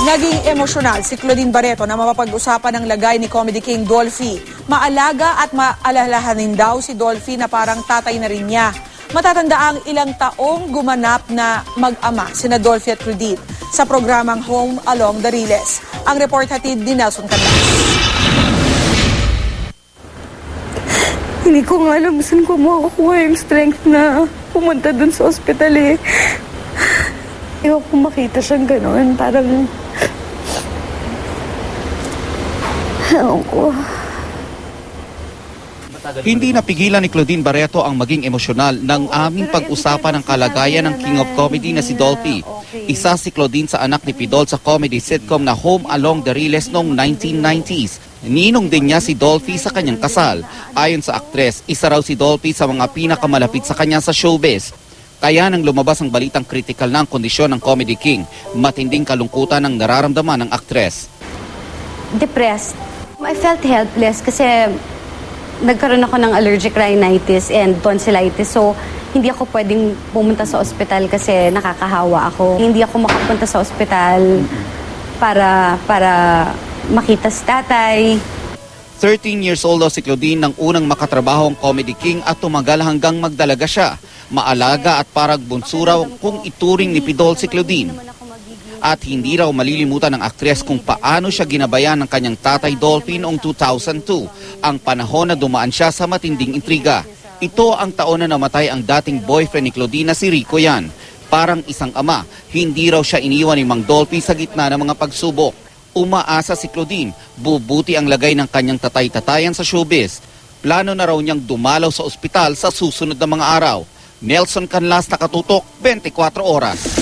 Naging emosyonal si Claudine Barreto na mapapag-usapan ng lagay ni Comedy King Dolphy. Maalaga at maalalahanin daw si Dolphy na parang tatay na rin niya. Matatanda ang ilang taong gumanap na mag-ama sina Dolphy at Claudine sa programang Home Along the Riles. Ang report hatid ni Nelson Canlas. Hindi ko nga alam saan ko makukuha yung strength na pumunta dun sa ospital eh. Ayoko makita siyang gano'n. Parang... Ayoko. Hindi napigilan ni Claudine Barreto ang maging emosyonal ng aming pag-usapan ng kalagayan ng King of Comedy na si Dolphy. Isa si Claudine sa anak ni Pidol sa comedy sitcom na Home Along the Riles noong 1990s. Ninong din niya si Dolphy sa kanyang kasal. Ayon sa aktres, isa raw si Dolphy sa mga pinakamalapit sa kanya sa showbiz. Kaya nang lumabas ang balitang critical na ang kondisyon ng Comedy King, matinding kalungkutan ang nararamdaman ng aktres. Depressed. I felt helpless kasi nagkaroon ako ng allergic rhinitis and tonsillitis. So, hindi ako pwedeng pumunta sa ospital kasi nakakahawa ako. Hindi ako makapunta sa ospital para makita si tatay. 13 years old daw si Claudine nang unang makatrabaho ang Comedy King at tumagal hanggang magdalaga siya. Maalaga at parang bunso raw kung ituring ni Pidol si Claudine. At hindi raw malilimutan ng aktres kung paano siya ginabayan ng kanyang tatay Dolphy noong 2002, ang panahon na dumaan siya sa matinding intriga. Ito ang taon na namatay ang dating boyfriend ni Claudine na si Rico Yan. Parang isang ama, hindi raw siya iniwan ni Mang Dolphy sa gitna ng mga pagsubok. Umaasa si Claudine, bubuti ang lagay ng kanyang tatay-tatayan sa showbiz. Plano na raw niyang dumalaw sa ospital sa susunod na mga araw. Nelson Canlas, Nakatutok, 24 Oras.